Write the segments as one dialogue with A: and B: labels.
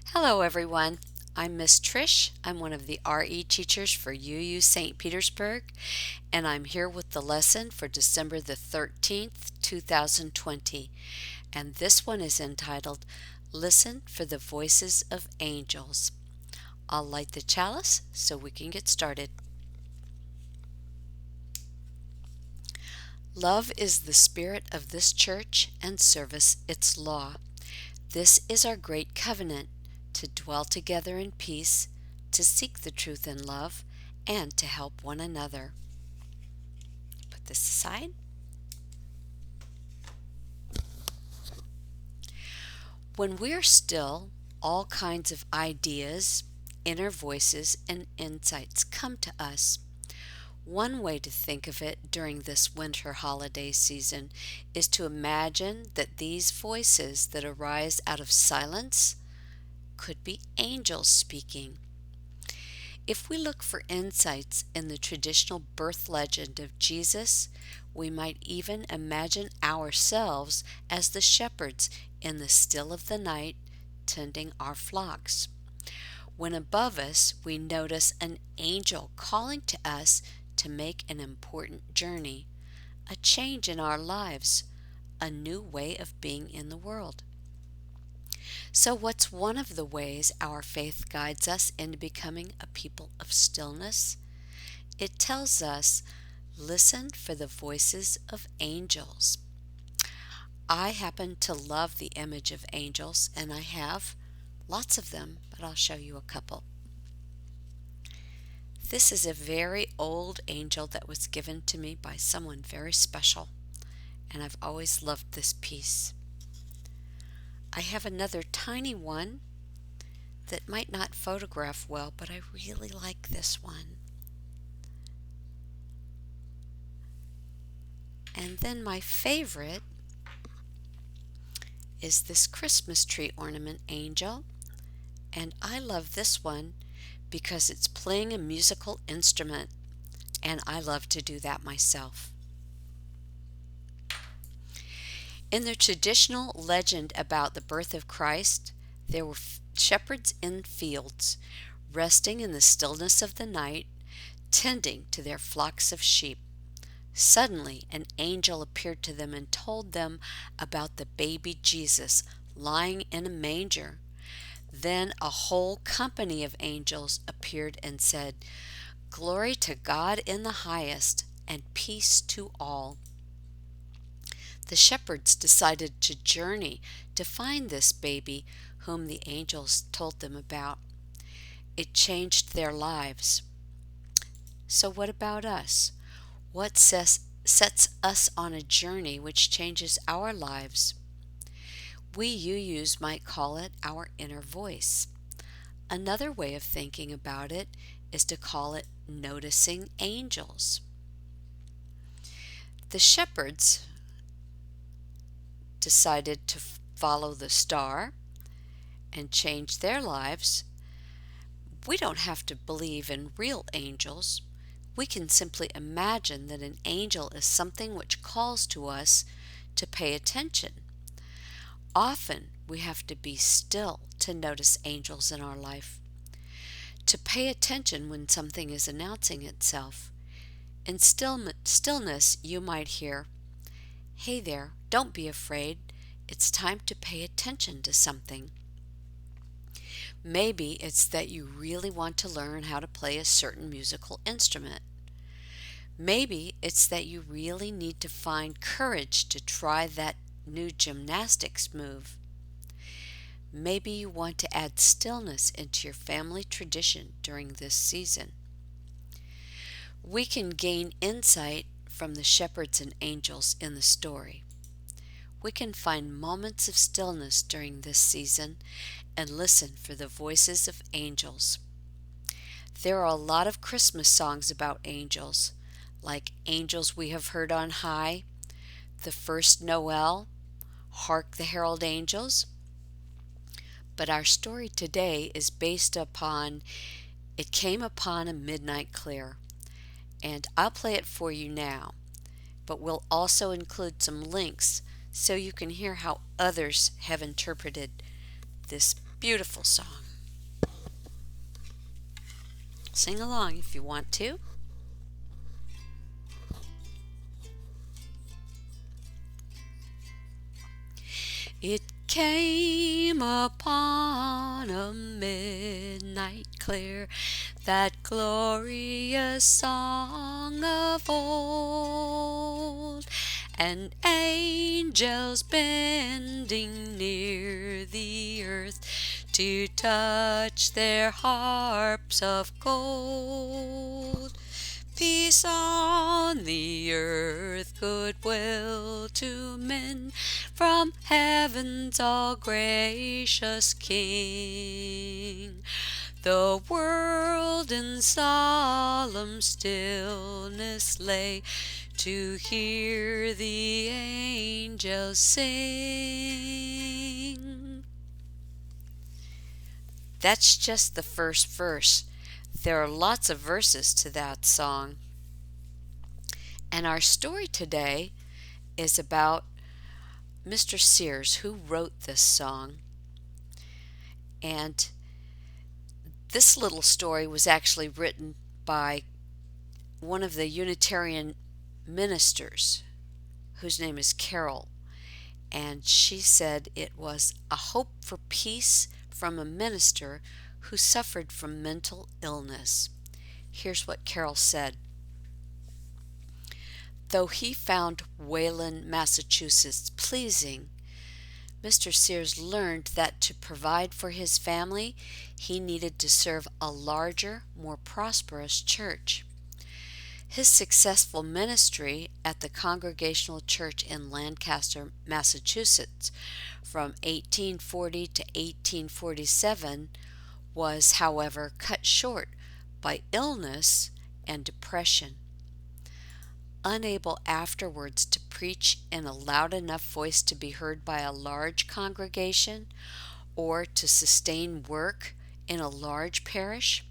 A: Hello, everyone. I'm Miss Trish. I'm one of the RE teachers for UU St. Petersburg, and I'm here with the lesson for December the 13th, 2020. And this one is entitled Listen for the Voices of Angels. I'll light the chalice so we can get started. Love is the spirit of this church and service its law. This is our great covenant, to dwell together in peace, to seek the truth in love, and to help one another. Put this aside. When we are still, all kinds of ideas, inner voices, and insights come to us. One way to think of it during this winter holiday season is to imagine that these voices that arise out of silence could be angels speaking. If we look for insights in the traditional birth legend of Jesus, we might even imagine ourselves as the shepherds in the still of the night tending our flocks. When above us we notice an angel calling to us to make an important journey, a change in our lives, a new way of being in the world. So, what's one of the ways our faith guides us into becoming a people of stillness? It tells us, listen for the voices of angels. I happen to love the image of angels, and I have lots of them, but I'll show you a couple. This is a very old angel that was given to me by someone very special, and I've always loved this piece. I have another tiny one that might not photograph well, but I really like this one. And then my favorite is this Christmas tree ornament angel, and I love this one because it's playing a musical instrument, and I love to do that myself. In the traditional legend about the birth of Christ, there were shepherds in fields, resting in the stillness of the night, tending to their flocks of sheep. Suddenly, an angel appeared to them and told them about the baby Jesus lying in a manger. Then a whole company of angels appeared and said, "Glory to God in the highest, and peace to all." The shepherds decided to journey to find this baby whom the angels told them about. It changed their lives. So, what about us? What sets us on a journey which changes our lives? We UUs might call it our inner voice. Another way of thinking about it is to call it noticing angels. The shepherds decided to follow the star and change their lives. We don't have to believe in real angels. We can simply imagine that an angel is something which calls to us to pay attention. Often we have to be still to notice angels in our life, to pay attention when something is announcing itself. In stillness, you might hear, "Hey there, don't be afraid. It's time to pay attention to something." Maybe it's that you really want to learn how to play a certain musical instrument. Maybe it's that you really need to find courage to try that new gymnastics move. Maybe you want to add stillness into your family tradition during this season. We can gain insight from the shepherds and angels in the story. We can find moments of stillness during this season and listen for the voices of angels. There are a lot of Christmas songs about angels, like "Angels We Have Heard on High," "The First Noel," "Hark the Herald Angels." But our story today is based upon "It Came Upon a Midnight Clear," and I'll play it for you now, but we'll also include some links so you can hear how others have interpreted this Beautiful song. Sing along if you want to. It came upon a midnight clear, that glorious song of old, and angels bending near the earth to touch their harps of gold. Peace on the earth, goodwill to men, from heaven's all gracious King. The world in solemn stillness lay, to hear the angels sing. That's just the first verse. There are lots of verses to that song. And our story today is about Mr. Sears, who wrote this song. And this little story was actually written by one of the Unitarian ministers, whose name is Carol. And she said it was a hope for peace from a minister who suffered from mental illness. Here's what Carol said. Though he found Wayland, Massachusetts pleasing, Mr. Sears learned that to provide for his family, he needed to serve a larger, more prosperous church. His successful ministry at the Congregational Church in Lancaster, Massachusetts, from 1840 to 1847, was, however, cut short by illness and depression. Unable afterwards to preach in a loud enough voice to be heard by a large congregation, or to sustain work in a large parish,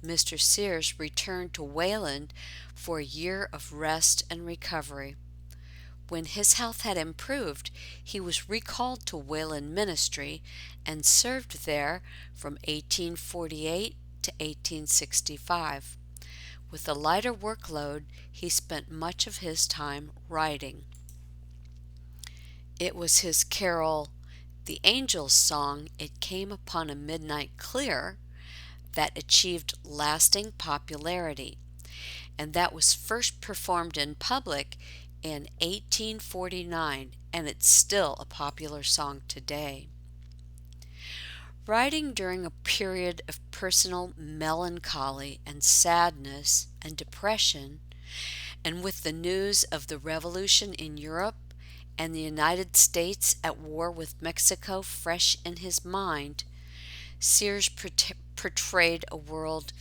A: Mr. Sears returned to Wayland for a year of rest and recovery. When his health had improved, he was recalled to Wayland Ministry and served there from 1848 to 1865. With a lighter workload, he spent much of his time writing. It was his carol, The Angel's Song, It Came Upon a Midnight Clear, that achieved lasting popularity, and that was first performed in public in 1849, and it's still a popular song today. Writing during a period of personal melancholy and sadness and depression, and with the news of the revolution in Europe and the United States at war with Mexico fresh in his mind, Sears portrayed a world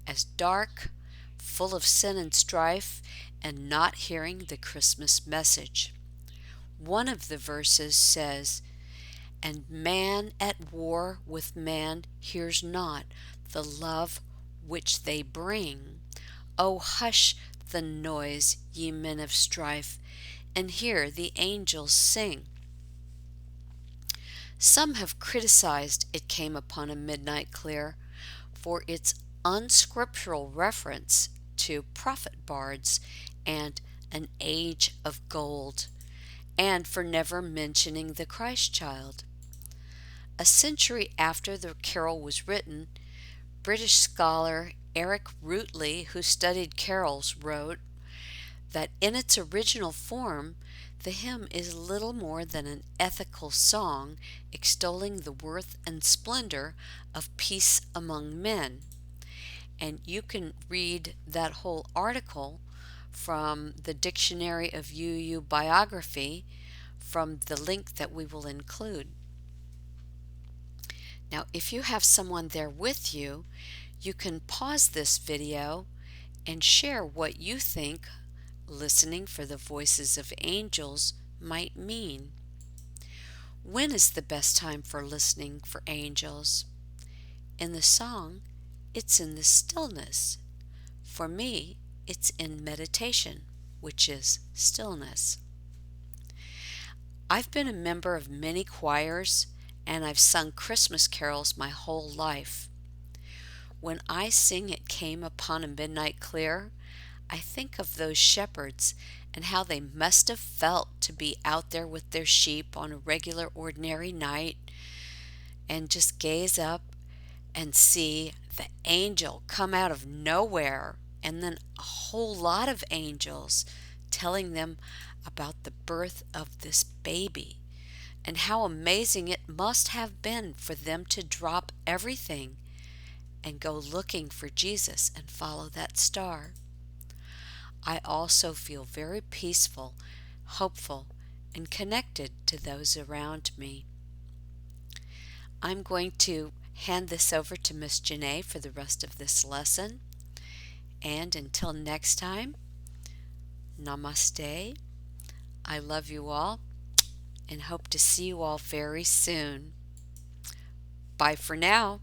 A: as dark, full of sin and strife, and not hearing the Christmas message. One of the verses says, "And man at war with man hears not the love which they bring. O hush the noise, ye men of strife, and hear the angels sing." Some have criticized It Came Upon a Midnight Clear for its unscriptural reference to prophet bards and an age of gold, and for never mentioning the Christ child. A century after the carol was written, British scholar Eric Routley, who studied carols, wrote that in its original form, the hymn is little more than an ethical song extolling the worth and splendor of peace among men. And you can read that whole article from the Dictionary of UU Biography from the link that we will include. Now, if you have someone there with you, you can pause this video and share what you think listening for the voices of angels might mean. When is the best time for listening for angels? In the song, it's in the stillness. For me, it's in meditation, which is stillness. I've been a member of many choirs and I've sung Christmas carols my whole life. When I sing It Came Upon a Midnight Clear, I think of those shepherds and how they must have felt to be out there with their sheep on a regular ordinary night and just gaze up and see the angel come out of nowhere and then a whole lot of angels telling them about the birth of this baby and how amazing it must have been for them to drop everything and go looking for Jesus and follow that star. I also feel very peaceful, hopeful, and connected to those around me. I'm going to hand this over to Miss Janae for the rest of this lesson. And until next time, namaste. I love you all and hope to see you all very soon. Bye for now.